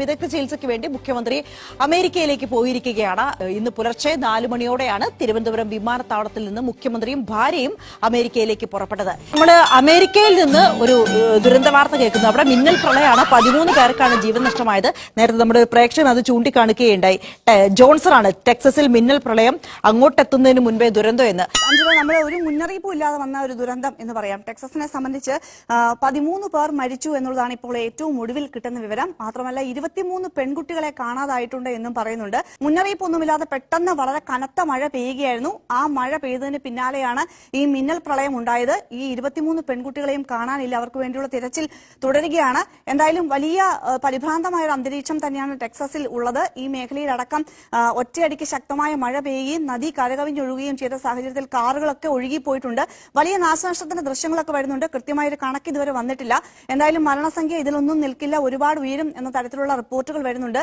വിദഗ്ധ ചികിത്സയ്ക്ക് വേണ്ടി മുഖ്യമന്ത്രി അമേരിക്കയിലേക്ക് പോയിരിക്കുകയാണ്. ഇന്ന് പുലർച്ചെ 4 മണിയോടെയാണ് തിരുവനന്തപുരം വിമാനത്താവളത്തിൽ നിന്ന് മുഖ്യമന്ത്രിയും ഭാര്യയും അമേരിക്കയിലേക്ക് പുറപ്പെട്ടത്. നമ്മൾ അമേരിക്കയിൽ നിന്ന് ഒരു ദുരന്ത വാർത്ത കേൾക്കുന്നു. അവിടെ മിന്നൽ പ്രളയമാണ്. 13 പേർക്കാണ് ജീവൻ നഷ്ടമായത്. നേരത്തെ നമ്മുടെ പ്രേക്ഷകൻ അത് ചൂണ്ടിക്കാണിക്കുകയുണ്ടായി. ജോൺസൺ ആണ് ടെക്സസിൽ മിന്നൽ പ്രളയം അങ്ങോട്ടെത്തുന്നതിന് മുൻപേ ദുരന്തം എന്ന്. നമ്മൾ ഒരു മുന്നറിയിപ്പും ഇല്ലാതെ വന്ന ഒരു ദുരന്തം എന്ന് പറയാം. ടെക്സസിനെ സംബന്ധിച്ച് 13 പേർ മരിച്ചു എന്നുള്ളതാണ് ഇപ്പോൾ ഏറ്റവും ഒടുവിൽ കിട്ടുന്ന വിവരം. മാത്രമല്ല 23 പെൺകുട്ടികളെ കാണാതായിട്ടുണ്ട് എന്നും പറയുന്നുണ്ട്. മുന്നറിയിപ്പൊന്നുമില്ലാതെ പെട്ടെന്ന് വളരെ കനത്ത മഴ പെയ്യുകയായിരുന്നു. ആ മഴ പെയ്തതിന് പിന്നാലെയാണ് ഈ മിന്നൽ പ്രളയം ഉണ്ടായത്. ഈ 23 പെൺകുട്ടികളെയും കാണാനില്ല. അവർക്ക് വേണ്ടിയുള്ള തിരച്ചിൽ തുടരുകയാണ്. എന്തായാലും വലിയ പരിഭ്രാന്തമായ ഒരു അന്തരീക്ഷം തന്നെയാണ് ടെക്സസിൽ ഉള്ളത്. ഈ മേഖലയിലടക്കം ഒറ്റയടിക്ക് ശക്തമായ മഴ പെയ്യുകയും നദി കരകവിഞ്ഞൊഴുകുകയും ചെയ്ത സാഹചര്യത്തിൽ കാറുകളൊക്കെ ഒഴുകിപ്പോയിട്ടുണ്ട്. വലിയ നാശനഷ്ടത്തിന്റെ ദൃശ്യങ്ങളൊക്കെ വരുന്നുണ്ട്. കൃത്യമായൊരു കണക്ക് ഇതുവരെ വന്നിട്ടില്ല. എന്തായാലും മരണസംഖ്യ ഇതിലൊന്നും നിൽക്കില്ല, ഒരുപാട് ഉയരും എന്ന തരത്തിലുള്ള റിപ്പോർട്ടുകൾ വരുന്നുണ്ട്.